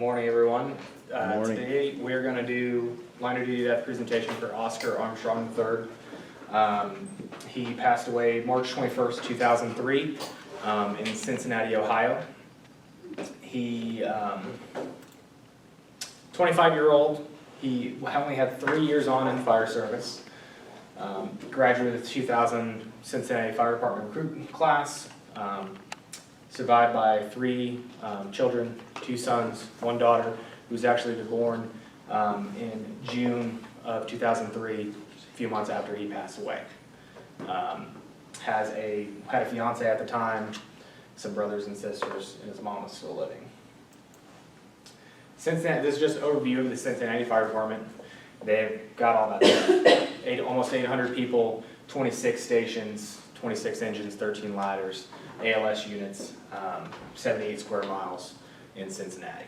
Morning, everyone. Morning. Today we're going to do line of duty death presentation for Oscar Armstrong LODD. He passed away March 21st, 2003 in Cincinnati, Ohio. He, 25-year-old, he only had 3 years on in the fire service. Graduated with the 2000 Cincinnati Fire Department recruitment class. Survived by 3 children, 2 sons, 1 daughter, who was actually born in June of 2003, a few months after he passed away. Had a fiance at the time, some brothers and sisters, and his mom was still living. Cincinnati, this is just an overview of the Cincinnati Fire Department. They've got all that stuff. Almost 800 people, 26 stations, 26 engines, 13 ladders, ALS units, 78 square miles in Cincinnati.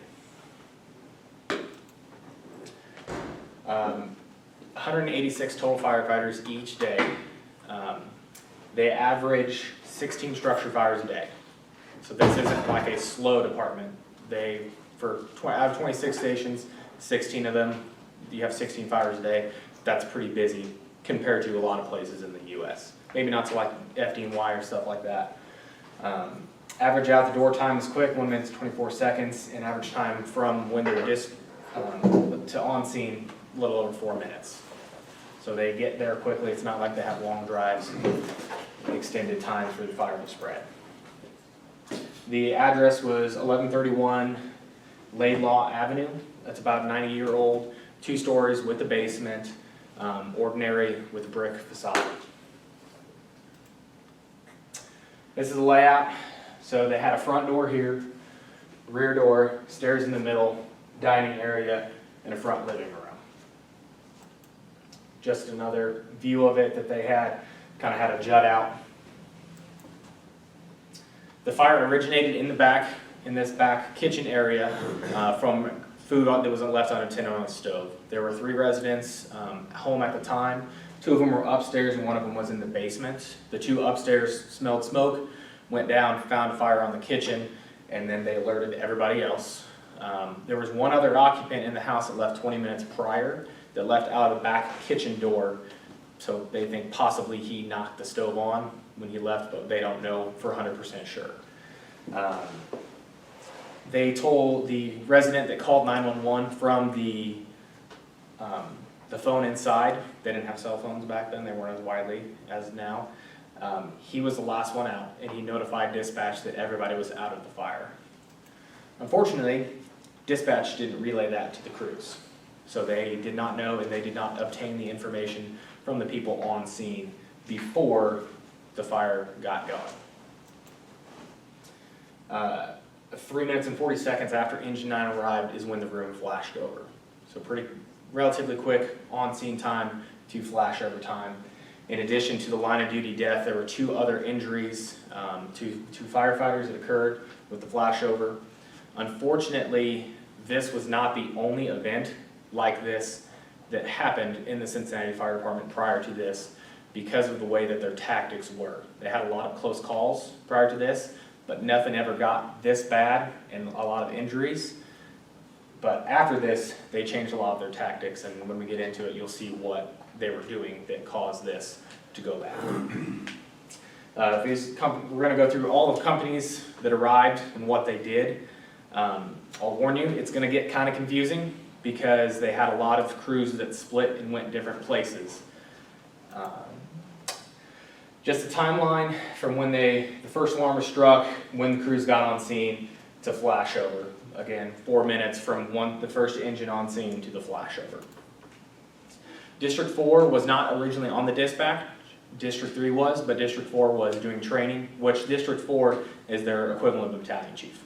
186 total firefighters each day. They average 16 structure fires a day. So this isn't like a slow department. Out of 26 stations, 16 of them, you have 16 fires a day. That's pretty busy compared to a lot of places in the U.S. Maybe not to like FD&Y or stuff like that. Average out the door time is quick, 1 minute to 24 seconds, and average time from when they're to on scene, a little over 4 minutes. So they get there quickly. It's not like they have long drives and extended times for the fire to spread. The address was 1131 Laidlaw Avenue. That's about 90-year-old, 2 stories with a basement, ordinary with a brick facade. This is the layout. So they had a front door here, rear door, stairs in the middle, dining area, and a front living room. Just another view of it that they had, kind of had a jut out. The fire originated in the back, in this back kitchen area, from food that was left unattended on the stove. There were 3 residents home at the time. 2 of them were upstairs and 1 of them was in the basement. The 2 upstairs smelled smoke, went down, found a fire on the kitchen, and then they alerted everybody else. There was 1 other occupant in the house that left 20 minutes prior, that left out of the back kitchen door, so they think possibly he knocked the stove on when he left, but they don't know for 100% sure. They told the resident that called 911 from the phone inside. They didn't have cell phones back then, they weren't as widely as now. He was the last one out, and he notified dispatch that everybody was out of the fire. Unfortunately, dispatch didn't relay that to the crews. So they did not know, and they did not obtain the information from the people on scene before the fire got going. 3 minutes and 40 seconds after engine 9 arrived is when the room flashed over. So relatively quick on-scene time to flash over time. In addition to the line of duty death, there were 2 other injuries to 2 firefighters that occurred with the flashover. Unfortunately, this was not the only event like this that happened in the Cincinnati Fire Department prior to this because of the way that their tactics were. They had a lot of close calls prior to this, but nothing ever got this bad and a lot of injuries. But after this, they changed a lot of their tactics, and when we get into it, you'll see what they were doing that caused this to go bad. We're going to go through all the companies that arrived and what they did. I'll warn you, it's going to get kind of confusing because they had a lot of crews that split and went different places. Just a timeline from when the first alarm was struck, when the crews got on scene to flashover. Again, 4 minutes from the first engine on scene to the flashover. District 4 was not originally on the dispatch. District 3 was, but District 4 was doing training, which District 4 is their equivalent of battalion chief.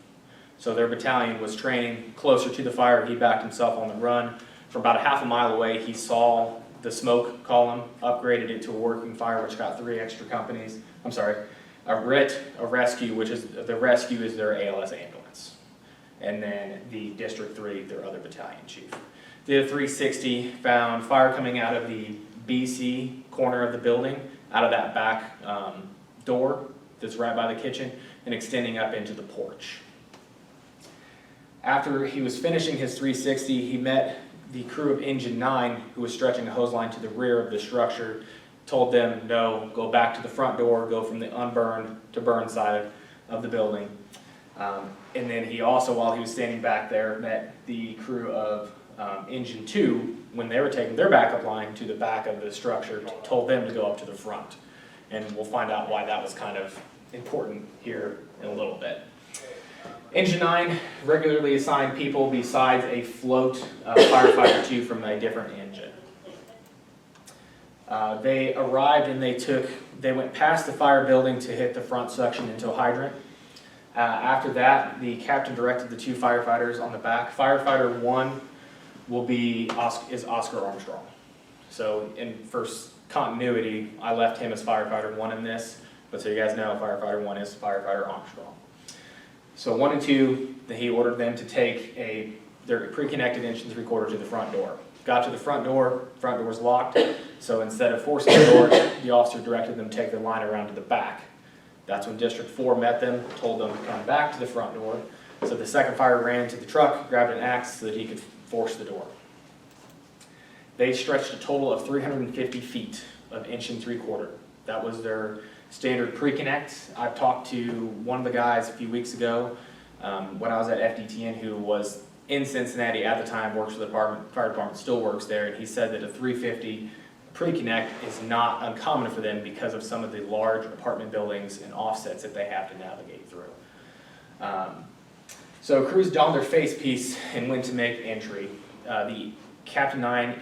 So their battalion was training closer to the fire. He backed himself on the run. From about a half a mile away, he saw the smoke column, upgraded it to a working fire, which got 3 extra companies. I'm sorry, a RIT, a rescue, which is, the rescue is their ALS ambulance. And then the District 3, their other battalion chief. Did a 360, found fire coming out of the BC corner of the building, out of that back door that's right by the kitchen, and extending up into the porch. After he was finishing his 360, he met the crew of Engine 9, who was stretching a hose line to the rear of the structure, told them, no, go back to the front door, go from the unburned to burned side of the building. And then he also, while he was standing back there, met the crew of Engine 2, when they were taking their backup line to the back of the structure, told them to go up to the front. And we'll find out why that was kind of important here in a little bit. Engine 9 regularly assigned people besides a float firefighter 2 from a different engine. They arrived and they went past the fire building to hit the front section into a hydrant. After that, the captain directed the 2 firefighters on the back. Firefighter 1 is Oscar Armstrong. So for continuity, I left him as firefighter 1 in this, but so you guys know, firefighter 1 is firefighter Armstrong. So 1 and 2, he ordered them to take their pre-connected engine 3/4 to the front door. Got to the front door's locked, so instead of forcing the door, the officer directed them to take the line around to the back. That's when District 4 met them, told them to come back to the front door. So the second fire ran to the truck, grabbed an axe so that he could force the door. They stretched a total of 350 feet of engine 3/4. That was their standard pre-connect. I've talked to one of the guys a few weeks ago when I was at FDTN, who was in Cincinnati at the time, works for the fire department, still works there, and he said that a 350 pre-connect is not uncommon for them because of some of the large apartment buildings and offsets that they have to navigate through. So crews donned their face piece and went to make entry. The Captain on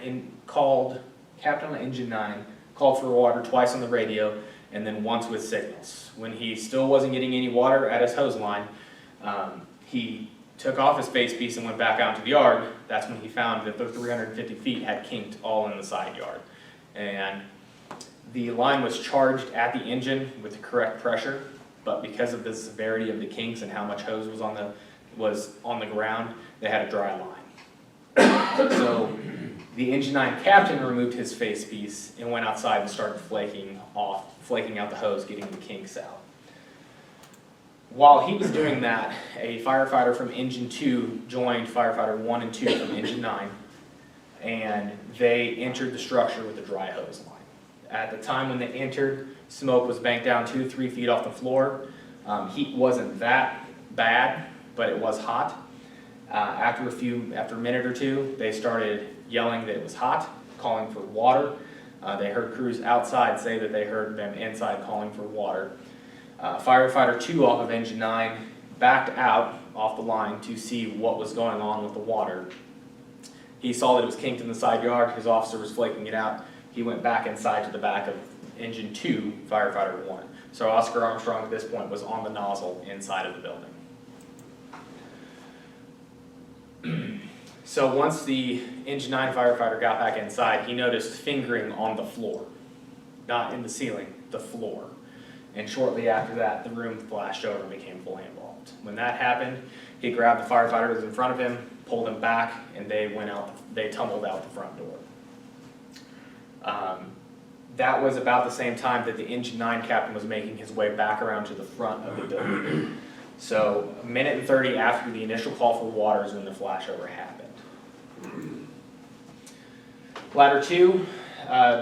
Engine 9 called for water twice on the radio and then once with signals. When he still wasn't getting any water at his hose line, he took off his face piece and went back out to the yard. That's when he found that the 350 feet had kinked all in the side yard. And the line was charged at the engine with the correct pressure, but because of the severity of the kinks and how much hose was on the ground, they had a dry line. So the Engine 9 captain removed his face piece and went outside and started flaking out the hose, getting the kinks out. While he was doing that, a firefighter from Engine 2 joined firefighter 1 and 2 from Engine 9, and they entered the structure with a dry hose line. At the time when they entered, smoke was banked down 2 to 3 feet off the floor. Heat wasn't that bad, but it was hot. After a minute or two, they started yelling that it was hot, calling for water. They heard crews outside say that they heard them inside calling for water. Firefighter 2 off of Engine 9 backed out off the line to see what was going on with the water. He saw that it was kinked in the side yard. His officer was flaking it out. He went back inside to the back of Engine 2, Firefighter 1. So Oscar Armstrong at this point was on the nozzle inside of the building. So once the Engine 9 firefighter got back inside, he noticed fingering on the floor. Not in the ceiling, the floor. And shortly after that, the room flashed over and became fully involved. When that happened, he grabbed the firefighter that was in front of him, pulled him back, and they tumbled out the front door. That was about the same time that the Engine 9 captain was making his way back around to the front of the building. So a minute and 30 after the initial call for water is when the flashover happened. Ladder 2,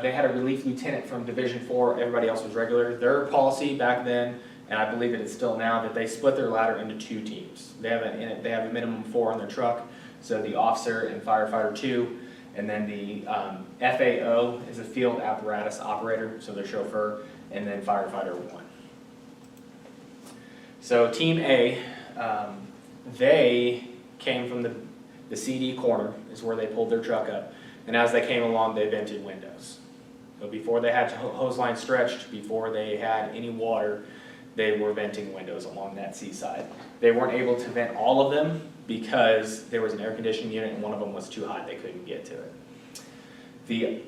they had a relief lieutenant from Division 4, everybody else was regular. Their policy back then, and I believe it is still now, that they split their ladder into 2 teams. They have a minimum of 4 on their truck, so the officer and firefighter 2, and then the FAO is a field apparatus operator, so their chauffeur, and then firefighter 1. So Team A, they came from the CD corner, is where they pulled their truck up. And as they came along, they vented windows. So before they had hose line stretched, before they had any water, they were venting windows along that seaside. They weren't able to vent all of them because there was an air conditioning unit and one of them was too hot, they couldn't get to it.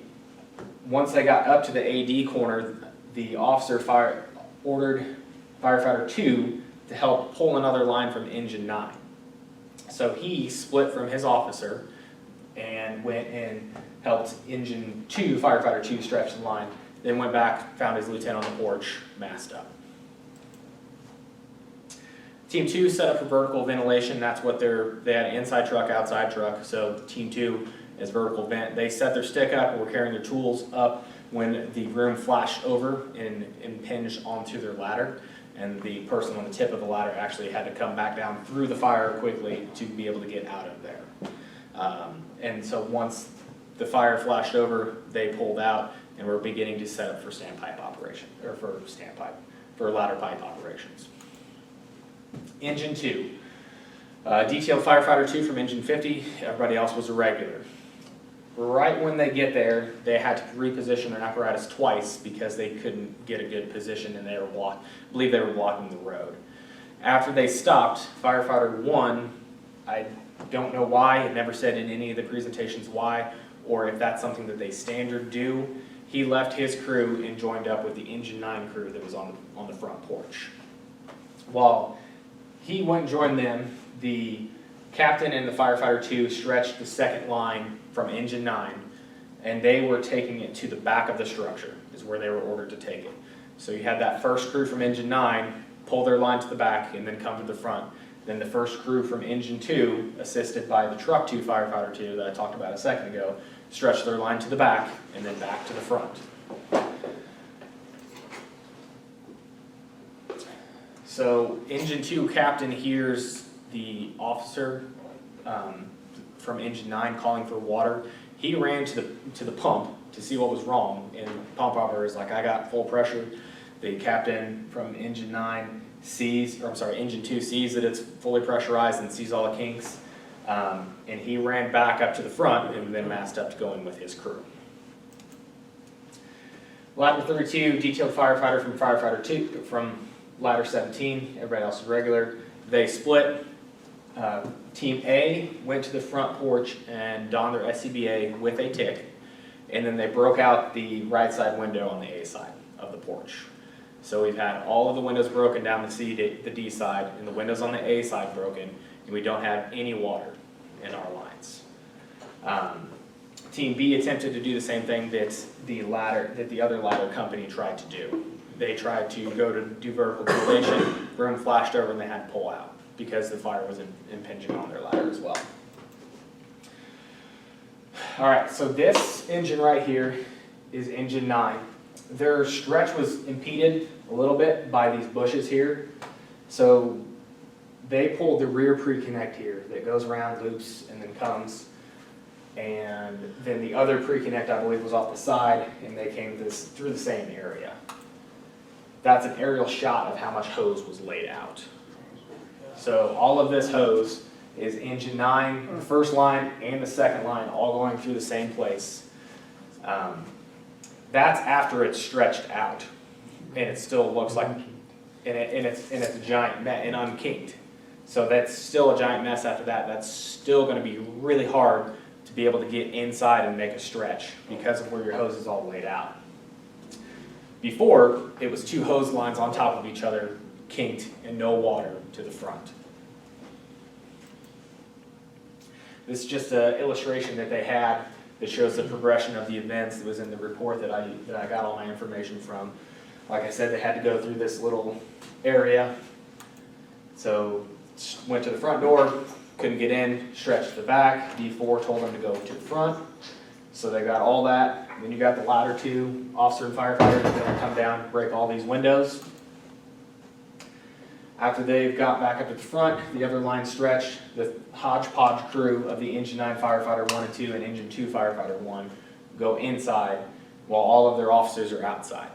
Once they got up to the AD corner, the officer ordered firefighter 2 to help pull another line from Engine 9. So he split from his officer and went and helped Engine 2, firefighter 2, stretch the line. Then went back, found his lieutenant on the porch, masked up. Team 2 set up for vertical ventilation. That's what they had an inside truck, outside truck. So Team 2 is vertical vent. They set their stick up and were carrying their tools up when the room flashed over and impinged onto their ladder. And the person on the tip of the ladder actually had to come back down through the fire quickly to be able to get out of there. And so once the fire flashed over, they pulled out and were beginning to set up for standpipe operation, or for ladder pipe operations. Engine 2. Detailed firefighter 2 from engine 50. Everybody else was a regular. Right when they get there, they had to reposition their apparatus twice because they couldn't get a good position and they were believe they were blocking the road. After they stopped, firefighter 1, I don't know why, it never said in any of the presentations why, or if that's something that they standard do, he left his crew and joined up with the engine 9 crew that was on the front porch. While he went and joined them, the captain and the firefighter 2 stretched the second line from engine 9, and they were taking it to the back of the structure, is where they were ordered to take it. So you had that first crew from engine 9 pull their line to the back and then come to the front. Then the first crew from engine 2, assisted by the truck 2 firefighter 2 that I talked about a second ago, stretched their line to the back and then back to the front. So engine 2 captain hears the officer from engine 9 calling for water. He ran to the pump to see what was wrong, and the pump operator is like, I got full pressure. The captain from engine 9 engine 2 sees that it's fully pressurized and sees all the kinks, and he ran back up to the front and then masked up to go in with his crew. Ladder 32, detailed firefighter from firefighter 2 from ladder 17. Everybody else is regular. They split. Team A went to the front porch and donned their SCBA with a tick, and then they broke out the right side window on the A side of the porch. So we've had all of the windows broken down the D side, and the windows on the A side broken, and we don't have any water in our lines. Team B attempted to do the same thing that the other ladder company tried to do. They tried to go to do vertical ventilation, room flashed over, and they had to pull out because the fire was impinging on their ladder as well. All right, so this engine right here is engine 9. Their stretch was impeded a little bit by these bushes here. So they pulled the rear pre-connect here that goes around, loops, and then comes. And then the other pre-connect, I believe, was off the side, and they came through the same area. That's an aerial shot of how much hose was laid out. So all of this hose is engine 9, the first line and the second line, all going through the same place. That's after it's stretched out, and it still looks like, and it's a giant mess and unkinked. So that's still a giant mess after that. That's still going to be really hard to be able to get inside and make a stretch because of where your hose is all laid out. Before, it was 2 hose lines on top of each other, kinked, and no water to the front. This is just an illustration that they had that shows the progression of the events that was in the report that I got all my information from. Like I said, they had to go through this little area. So went to the front door, couldn't get in, stretched to the back. D4 told them to go to the front. So they got all that. Then you got the ladder 2, officer and firefighter, that's going to come down, break all these windows. After they've got back up to the front, the other line stretched, the hodgepodge crew of the engine 9 firefighter 1 and 2 and engine 2 firefighter 1 go inside while all of their officers are outside.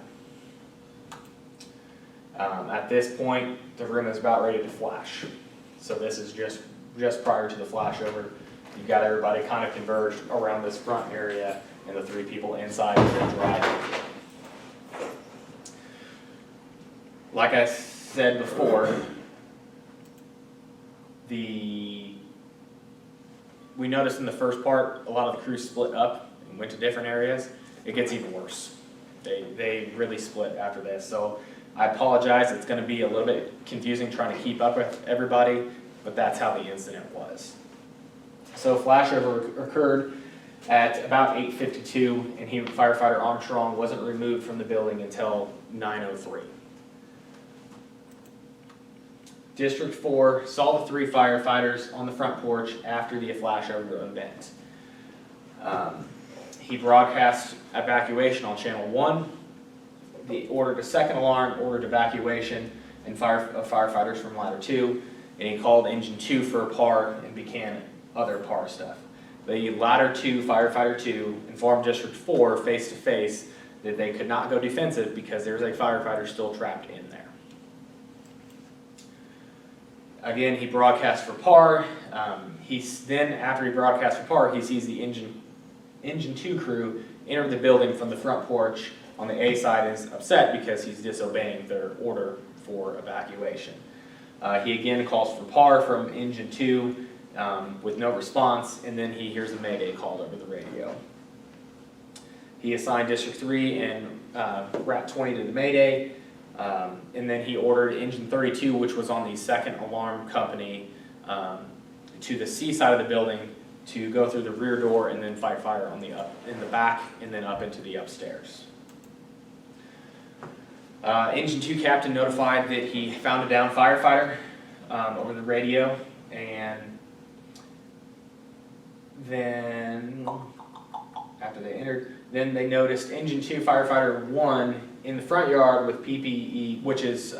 At this point, the room is about ready to flash. So this is just prior to the flashover. You've got everybody kind of converged around this front area, and the 3 people inside are driving. Like I said before, we noticed in the first part, a lot of the crews split up and went to different areas. It gets even worse. They really split after this. So I apologize, it's going to be a little bit confusing trying to keep up with everybody, but that's how the incident was. So flashover occurred at about 8:52, and firefighter Armstrong wasn't removed from the building until 9:03. District 4 saw the 3 firefighters on the front porch after the flashover event. He broadcast evacuation on channel 1. He ordered a second alarm, ordered evacuation, and firefighters from ladder 2, and he called engine 2 for a PAR and began other PAR stuff. The ladder 2, firefighter 2, informed District 4 face-to-face that they could not go defensive because there was a firefighter still trapped in there. Again, he broadcast for PAR. Then, after he broadcast for PAR, he sees the engine 2 crew enter the building from the front porch on the A side and is upset because he's disobeying their order for evacuation. He again calls for PAR from engine 2 with no response, and then he hears a mayday called over the radio. He assigned District 3 and Rat 20 to the mayday, and then he ordered engine 32, which was on the second alarm company, to the C side of the building to go through the rear door and then fight fire on in the back and then up into the upstairs. Engine 2 captain notified that he found a downed firefighter over the radio, and then after they entered, then they noticed engine 2 firefighter 1 in the front yard with PPE, which is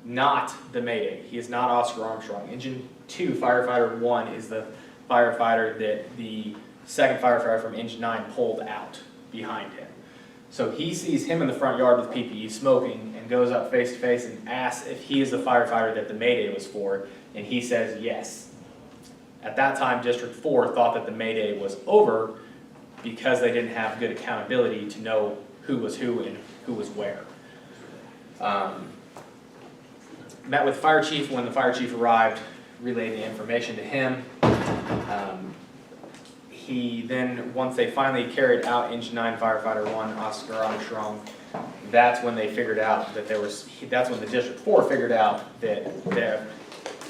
not the mayday. He is not Oscar Armstrong. Engine 2 firefighter 1 is the firefighter that the second firefighter from engine 9 pulled out behind him. So he sees him in the front yard with PPE smoking and goes up face to face and asks if he is the firefighter that the mayday was for, and he says yes. At that time, District 4 thought that the mayday was over because they didn't have good accountability to know who was who and who was where. Met with the fire chief. When the fire chief arrived, relayed the information to him. He then, once they finally carried out engine 9 firefighter 1, Oscar Armstrong, that's when they figured out that that's when the District 4 figured out that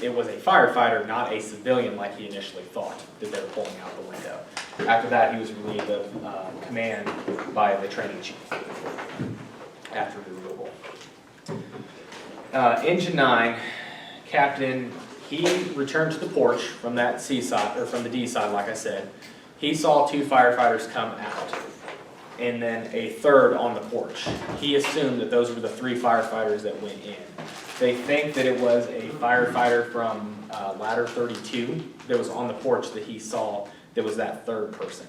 it was a firefighter, not a civilian like he initially thought, that they were pulling out the window. After that, he was relieved of command by the training chief after the removal. Engine 9, captain, he returned to the porch from that C side, or from the D side, like I said. He saw 2 firefighters come out, and then a third on the porch. He assumed that those were the 3 firefighters that went in. They think that it was a firefighter from ladder 32 that was on the porch that he saw that was that third person.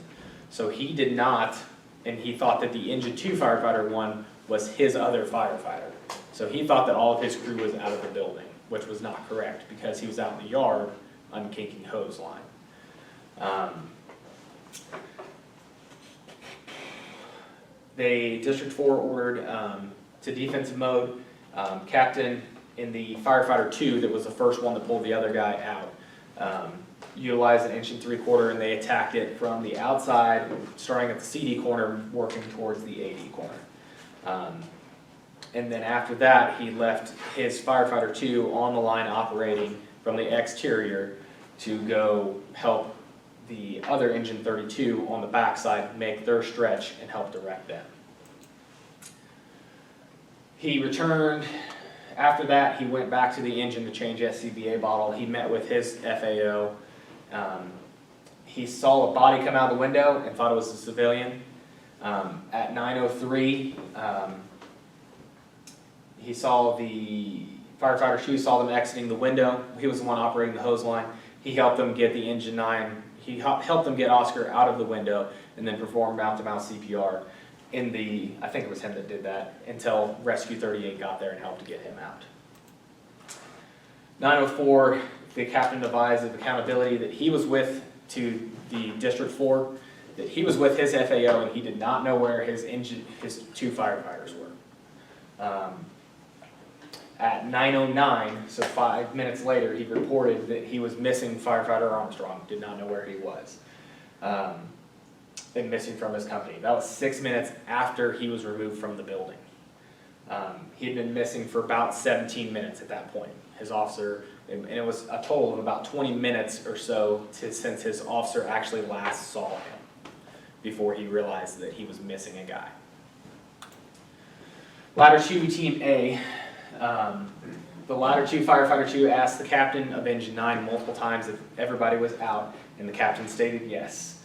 So he did not, and he thought that the engine 2 firefighter 1 was his other firefighter. So he thought that all of his crew was out of the building, which was not correct because he was out in the yard unkinking hose line. District 4 ordered to defensive mode. Captain in the firefighter 2, that was the first one to pull the other guy out, utilized an 1 3/4, and they attacked it from the outside, starting at the CD corner, working towards the AD corner. And then after that, he left his firefighter 2 on the line operating from the exterior to go help the other engine 32 on the backside make their stretch and help direct them. He returned. After that, he went back to the engine to change SCBA bottle. He met with his FAO. He saw a body come out of the window and thought it was a civilian. At 9:03, he saw the firefighter 2 saw them exiting the window. He was the one operating the hose line. He helped them get the engine 9. He helped them get Oscar out of the window and then perform mouth-to-mouth CPR. I think it was him that did that, until Rescue 38 got there and helped to get him out. 9:04, the captain advised of accountability that he was with to the District 4, that he was with his FAO and he did not know where his 2 firefighters were. At 9:09, so 5 minutes later, he reported that he was missing firefighter Armstrong, did not know where he was. Been missing from his company. That was 6 minutes after he was removed from the building. He had been missing for about 17 minutes at that point. His officer, and it was a total of about 20 minutes or so since his officer actually last saw him, before he realized that he was missing a guy. Ladder 2, Team A. The Ladder 2 Firefighter 2 asked the captain of Engine 9 multiple times if everybody was out, and the captain stated yes.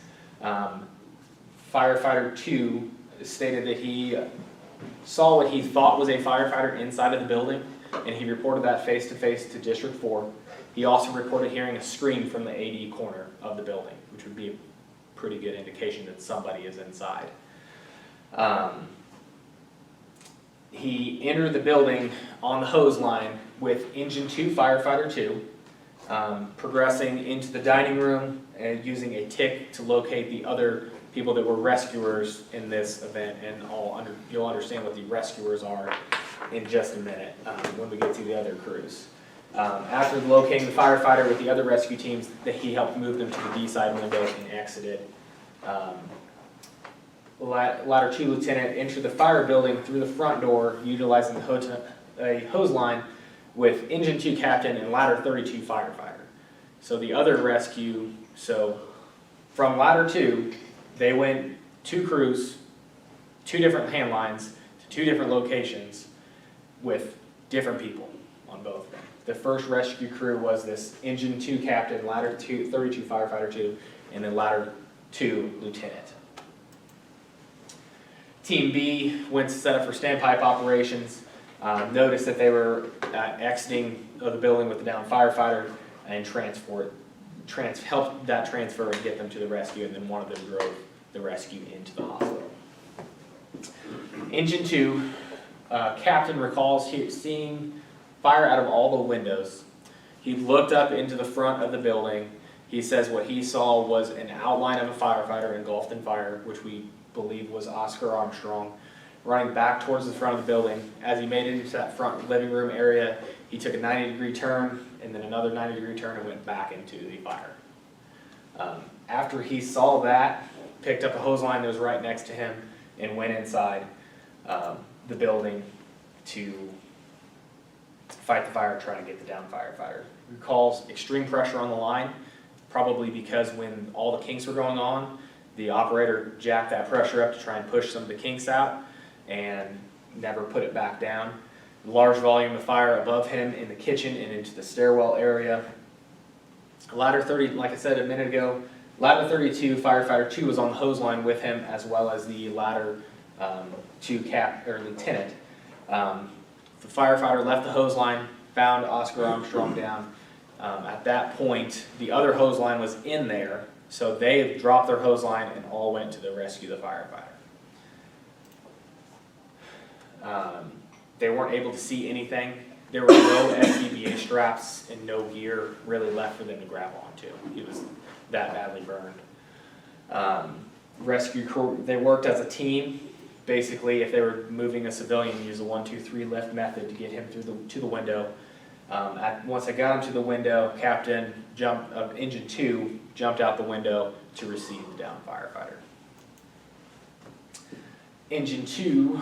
Firefighter 2 stated that he saw what he thought was a firefighter inside of the building, and he reported that face-to-face to District 4. He also reported hearing a scream from the AD corner of the building, which would be a pretty good indication that somebody is inside. He entered the building on the hose line with Engine 2 Firefighter 2, progressing into the dining room and using a tick to locate the other people that were rescuers in this event, and you'll understand what the rescuers are in just a minute when we get to the other crews. After locating the firefighter with the other rescue teams, he helped move them to the B-side window and exited. Ladder 2 lieutenant entered the fire building through the front door, utilizing a hose line with Engine 2 captain and Ladder 32 firefighter. So the other rescue, from Ladder 2, they went 2 crews, 2 different hand lines, to 2 different locations with different people on both of them. The first rescue crew was this Engine 2 captain, Ladder 2, 32 firefighter 2, and then Ladder 2 lieutenant. Team B went to set up for standpipe operations, noticed that they were exiting the building with the downed firefighter, and helped that transfer and get them to the rescue, and then one of them drove the rescue into the hospital. Engine 2 captain recalls seeing fire out of all the windows. He looked up into the front of the building. He says what he saw was an outline of a firefighter engulfed in fire, which we believe was Oscar Armstrong, running back towards the front of the building. As he made it into that front living room area, he took a 90-degree turn and then another 90-degree turn and went back into the fire. After he saw that, picked up a hose line that was right next to him and went inside the building to fight the fire, trying to get the downed firefighter. He recalls extreme pressure on the line, probably because when all the kinks were going on, the operator jacked that pressure up to try and push some of the kinks out and never put it back down. Large volume of fire above him in the kitchen and into the stairwell area. Ladder 30, like I said a minute ago, Ladder 32 Firefighter 2 was on the hose line with him, as well as the Ladder 2 lieutenant. The firefighter left the hose line, found Oscar Armstrong down. At that point, the other hose line was in there, so they dropped their hose line and all went to the rescue of the firefighter. They weren't able to see anything. There were no SCBA straps and no gear really left for them to grab onto. He was that badly burned. Rescue crew, they worked as a team. Basically, if they were moving a civilian, use a 1-2-3 lift method to get him to the window. Once they got him to the window, Captain of Engine 2 jumped out the window to receive the downed firefighter. Engine 2,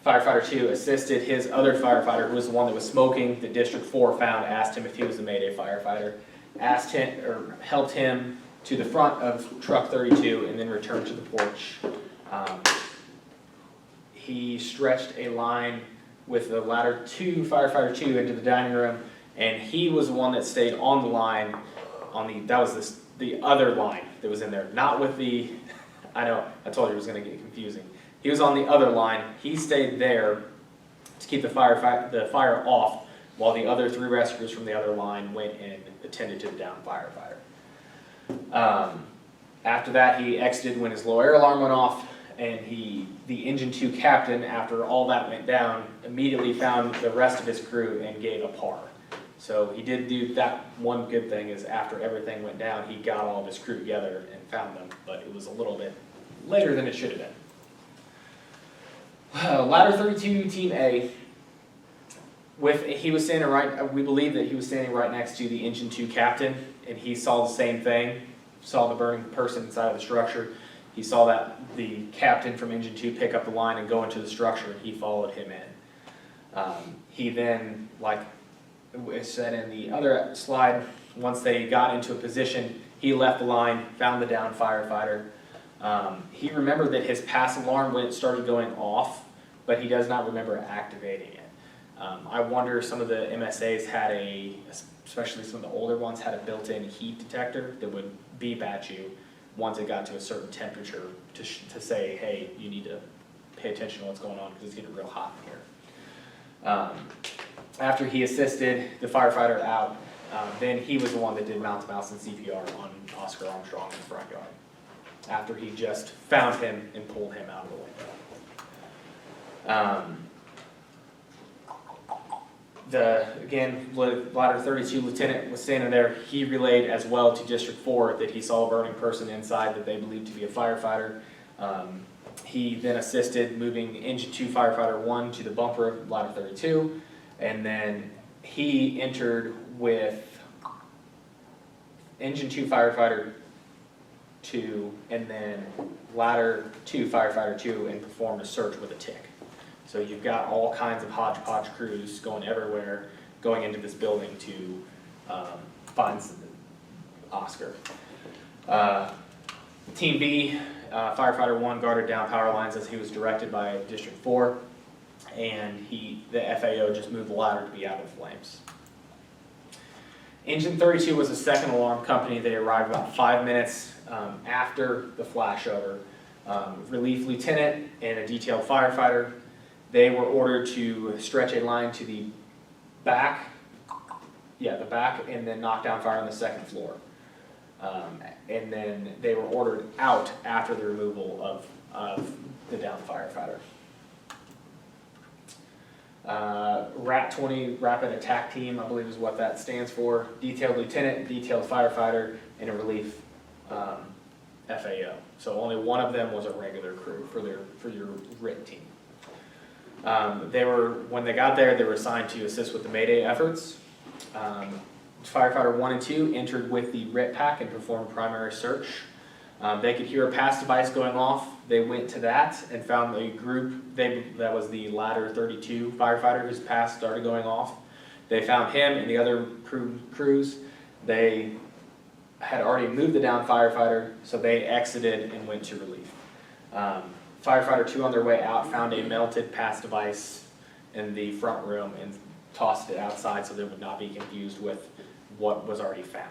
Firefighter 2, assisted his other firefighter, who was the one that was smoking, that District 4 found, asked him if he was the Mayday firefighter, helped him to the front of truck 32, and then returned to the porch. He stretched a line with the Ladder 2 Firefighter 2 into the dining room, and he was the one that stayed on the line, the other line that was in there, not with the, I know, I told you it was going to get confusing. He was on the other line. He stayed there to keep the fire off, while the other 3 rescuers from the other line went and attended to the downed firefighter. After that, he exited when his low air alarm went off, and the Engine 2 captain, after all that went down, immediately found the rest of his crew and gave a par. So he did do that. One good thing is after everything went down, he got all of his crew together and found them, but it was a little bit later than it should have been. Ladder 32, Team A, we believe that he was standing right next to the Engine 2 captain, and he saw the same thing, saw the burning person inside of the structure. He saw that the captain from Engine 2 pick up the line and go into the structure, and he followed him in. He then, like it said in the other slide, once they got into a position, he left the line, found the downed firefighter. He remembered that his pass alarm started going off, but he does not remember activating it. I wonder if some of the MSAs had especially some of the older ones, had a built-in heat detector that would beep at you once it got to a certain temperature to say, hey, you need to pay attention to what's going on because it's getting real hot in here. After he assisted the firefighter out, then he was the one that did mouth-to-mouth and CPR on Oscar Armstrong in the front yard, after he just found him and pulled him out of the window. Again, Ladder 32 lieutenant was standing there. He relayed as well to District 4 that he saw a burning person inside that they believed to be a firefighter. He then assisted moving Engine 2 Firefighter 1 to the bumper of Ladder 32, and then he entered with Engine 2 Firefighter 2 and then Ladder 2 Firefighter 2 and performed a search with a tick. So you've got all kinds of hodgepodge crews going everywhere, going into this building to find Oscar. Team B, Firefighter 1 guarded down power lines as he was directed by District 4, and the FAO just moved the ladder to be out of flames. Engine 32 was the second alarm company. They arrived about 5 minutes after the flashover. Relief lieutenant and a detailed firefighter. They were ordered to stretch a line to the back, and then knock down fire on the second floor. And then they were ordered out after the removal of the downed firefighter. RAT-20, Rapid Attack Team, I believe is what that stands for. Detailed lieutenant, detailed firefighter, and a relief FAO. So only one of them was a regular crew for your RIT team. When they got there, they were assigned to assist with the Mayday efforts. Firefighter 1 and 2 entered with the RIT pack and performed primary search. They could hear a pass device going off. They went to that and found a group, that was the Ladder 32 firefighter whose pass started going off. They found him and the other crews. They had already moved the downed firefighter, so they exited and went to relief. Firefighter 2 on their way out found a melted pass device in the front room and tossed it outside so that it would not be confused with what was already found.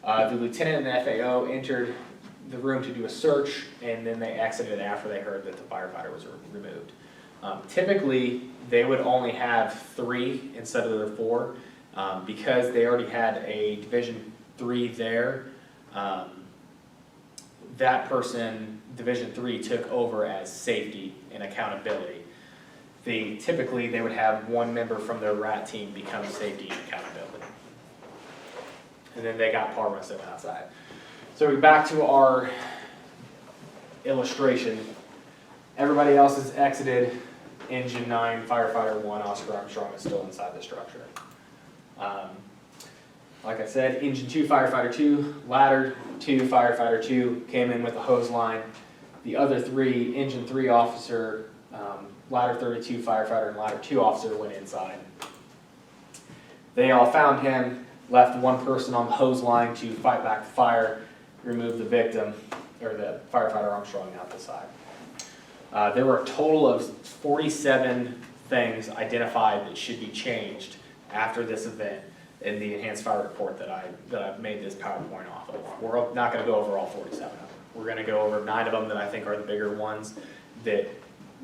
The lieutenant and the FAO entered the room to do a search, and then they exited after they heard that the firefighter was removed. Typically, they would only have 3 instead of their 4, because they already had a Division 3 there. That person, Division 3, took over as safety and accountability. Typically, they would have one member from their RAT team become safety and accountability. And then they got par rest of outside. So we're back to our illustration. Everybody else is exited. Engine 9, Firefighter 1, Oscar Armstrong is still inside the structure. Like I said, Engine 2, Firefighter 2, Ladder 2, Firefighter 2 came in with a hose line. The other 3, Engine 3 officer, Ladder 32 firefighter, and Ladder 2 officer went inside. They all found him, left one person on the hose line to fight back the fire, remove the victim, or the firefighter Armstrong out the side. There were a total of 47 things identified that should be changed after this event in the enhanced fire report that I've made this PowerPoint off of. We're not going to go over all 47 of them. We're going to go over 9 of them that I think are the bigger ones that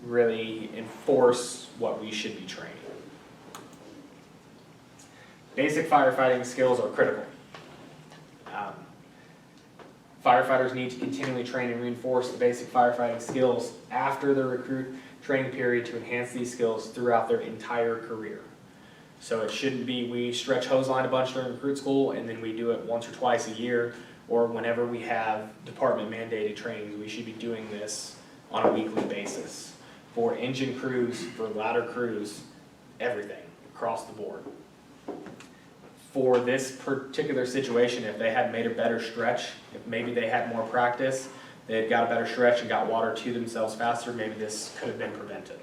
really enforce what we should be training. Basic firefighting skills are critical. Firefighters need to continually train and reinforce the basic firefighting skills after the recruit training period to enhance these skills throughout their entire career. So it shouldn't be we stretch hose line a bunch during recruit school and then we do it once or twice a year, or whenever we have department mandated trainings. We should be doing this on a weekly basis for engine crews, for ladder crews, everything across the board. For this particular situation, if they had made a better stretch, if maybe they had more practice, they had got a better stretch and got water to themselves faster, maybe this could have been prevented.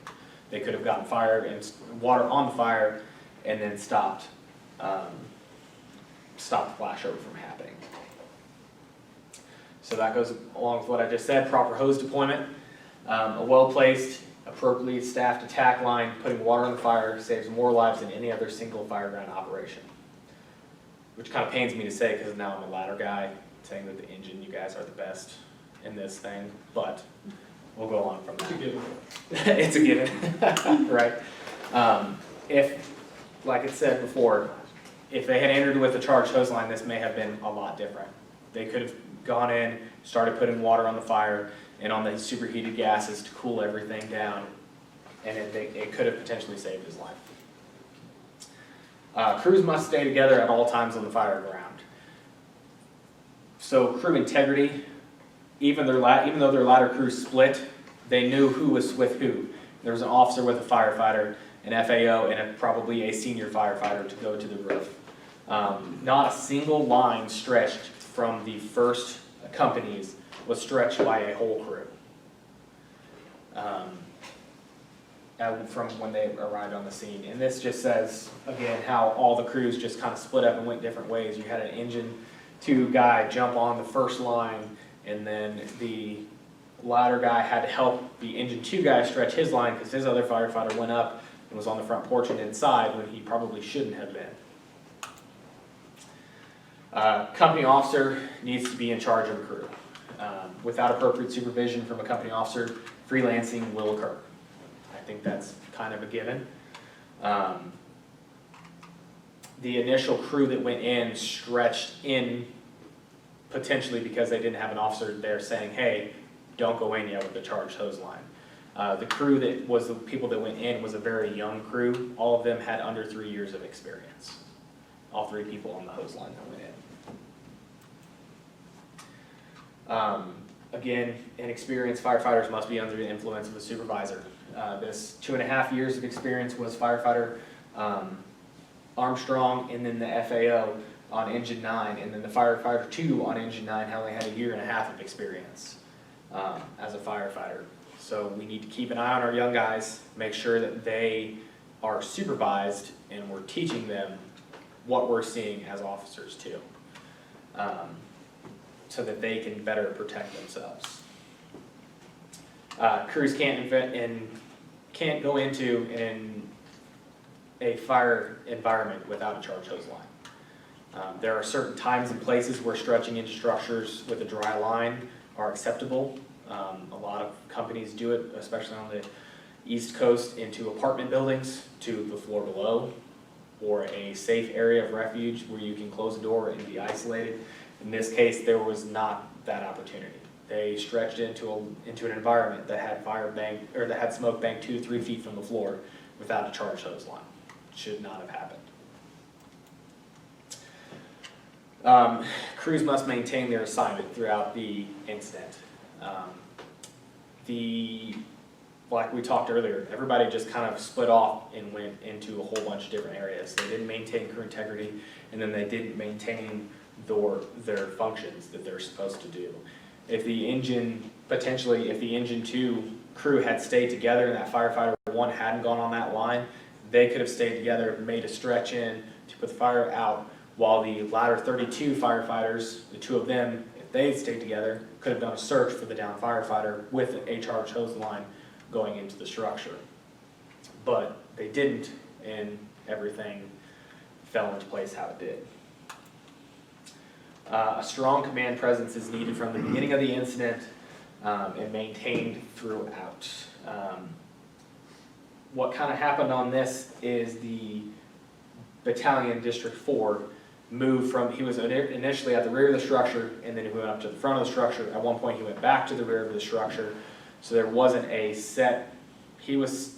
They could have gotten fire and water on the fire and then stopped the flashover from happening. So that goes along with what I just said, proper hose deployment. A well-placed, appropriately staffed attack line, putting water on the fire saves more lives than any other single fireground operation. Which kind of pains me to say because now I'm a ladder guy, saying that the engine, you guys are the best in this thing, but we'll go on from that. It's a given, right? If, like it said before, if they had entered with a charged hose line, this may have been a lot different. They could have gone in, started putting water on the fire and on the superheated gases to cool everything down, and it could have potentially saved his life. Crews must stay together at all times on the fire ground. So crew integrity, even though their ladder crews split, they knew who was with who. There was an officer with a firefighter, an FAO, and probably a senior firefighter to go to the roof. Not a single line stretched from the first companies was stretched by a whole crew. From when they arrived on the scene. And this just says, again, how all the crews just kind of split up and went different ways. You had an engine 2 guy jump on the first line, and then the ladder guy had to help the engine 2 guy stretch his line because his other firefighter went up and was on the front porch and inside when he probably shouldn't have been. Company officer needs to be in charge of a crew. Without appropriate supervision from a company officer, freelancing will occur. I think that's kind of a given. The initial crew that went in stretched in potentially because they didn't have an officer there saying, hey, don't go in yet with the charged hose line. The crew that was the people that went in was a very young crew. All of them had under 3 years of experience. All 3 people on the hose line that went in. Again, inexperienced firefighters must be under the influence of a supervisor. This 2.5 years of experience was firefighter Armstrong, and then the FAO on engine 9, and then the firefighter 2 on engine 9 only had 1.5 years of experience as a firefighter. So we need to keep an eye on our young guys, make sure that they are supervised, and we're teaching them what we're seeing as officers too, so that they can better protect themselves. Crews can't go into a fire environment without a charged hose line. There are certain times and places where stretching into structures with a dry line are acceptable. A lot of companies do it, especially on the East Coast, into apartment buildings to the floor below, or a safe area of refuge where you can close the door and be isolated. In this case, there was not that opportunity. They stretched into an environment that had that had smoke banked 2 to 3 feet from the floor without a charged hose line. Should not have happened. Crews must maintain their assignment throughout the incident. Like we talked earlier, everybody just kind of split off and went into a whole bunch of different areas. They didn't maintain crew integrity, and then they didn't maintain their functions that they're supposed to do. If the engine 2 crew had stayed together and that firefighter 1 hadn't gone on that line, they could have stayed together, made a stretch in to put the fire out, while the ladder 32 firefighters, the 2 of them, if they had stayed together, could have done a search for the downed firefighter with a charged hose line going into the structure. But they didn't, and everything fell into place how it did. A strong command presence is needed from the beginning of the incident and maintained throughout. What kind of happened on this is the battalion, District 4, moved from, he was initially at the rear of the structure, and then he went up to the front of the structure. At one point he went back to the rear of the structure, so there wasn't a set, he was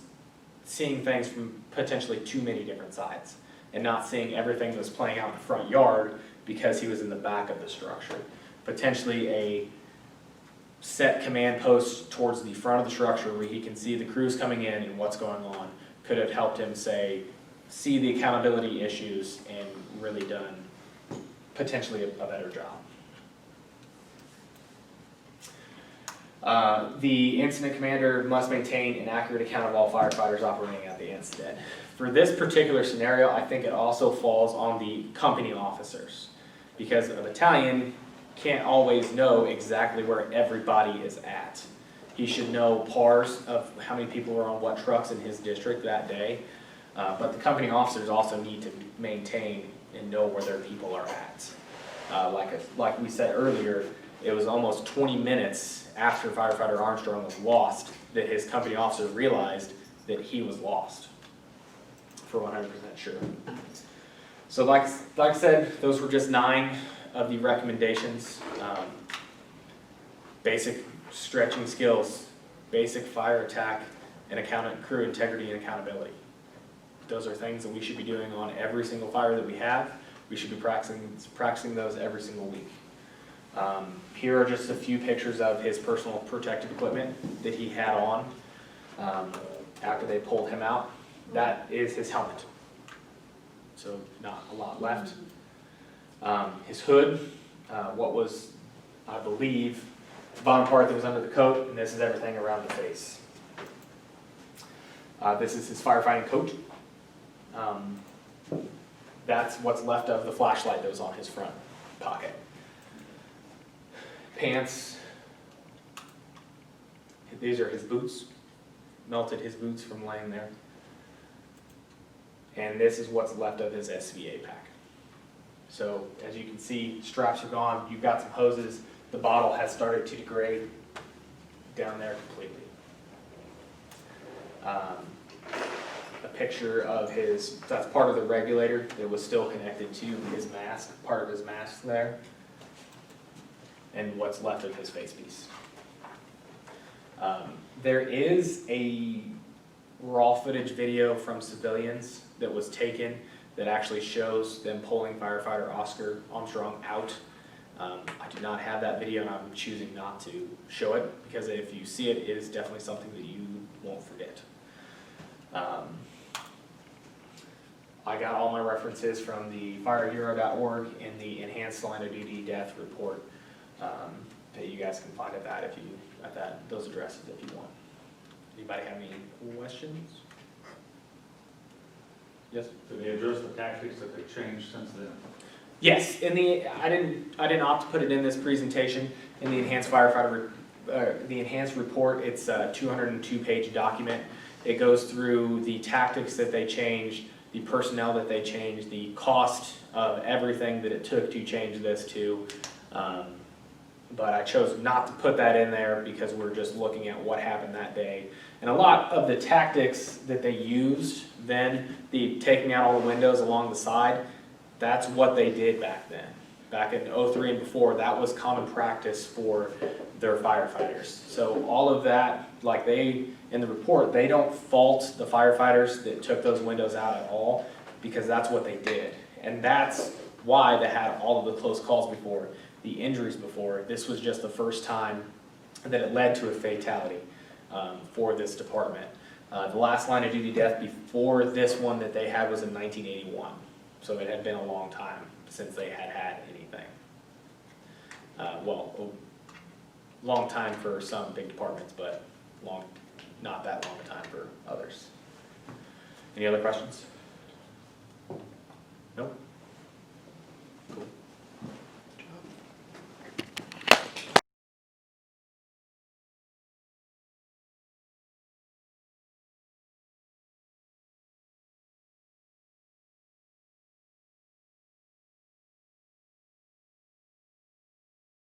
seeing things from potentially too many different sides, and not seeing everything that was playing out in the front yard because he was in the back of the structure. Potentially a set command post towards the front of the structure where he can see the crews coming in and what's going on could have helped him see the accountability issues and really done potentially a better job. The incident commander must maintain an accurate account of all firefighters operating at the incident. For this particular scenario, I think it also falls on the company officers, because a battalion can't always know exactly where everybody is at. He should know pars of how many people are on what trucks in his district that day. But the company officers also need to maintain and know where their people are at. Like we said earlier, it was almost 20 minutes after firefighter Armstrong was lost that his company officer realized that he was lost, for 100% sure. So like I said, those were just 9 of the recommendations. Basic stretching skills, basic fire attack, and crew integrity and accountability. Those are things that we should be doing on every single fire that we have. We should be practicing those every single week. Here are just a few pictures of his personal protective equipment that he had on after they pulled him out. That is his helmet. So not a lot left. His hood, what was, I believe, the bottom part that was under the coat, and this is everything around the face. This is his firefighting coat. That's what's left of the flashlight that was on his front pocket. Pants. These are his boots. Melted his boots from laying there. And this is what's left of his SVA pack. So as you can see, straps are gone. You've got some hoses. The bottle has started to degrade down there completely. A picture of that's part of the regulator that was still connected to his mask, part of his mask there, and what's left of his face piece. There is a raw footage video from civilians that was taken that actually shows them pulling firefighter Oscar Armstrong out. I do not have that video, and I'm choosing not to show it, because if you see it, it is definitely something that you won't forget. I got all my references from the firehero.org and the enhanced line of duty death report that you guys can find at those addresses if you want. Anybody have any questions? Yes? Did they address the tactics that they changed since then? Yes, I didn't opt to put it in this presentation. In the enhanced the enhanced report, it's a 202-page document. It goes through the tactics that they changed, the personnel that they changed, the cost of everything that it took to change this to. But I chose not to put that in there because we're just looking at what happened that day. And a lot of the tactics that they used then, the taking out all the windows along the side, that's what they did back then. Back in '03 and before, that was common practice for their firefighters. So all of that, in the report, they don't fault the firefighters that took those windows out at all, because that's what they did. And that's why they had all of the close calls before, the injuries before. This was just the first time that it led to a fatality for this department. The last line of duty death before this one that they had was in 1981. So it had been a long time since they had anything. Well, a long time for some big departments, but not that long a time for others. Any other questions? Nope.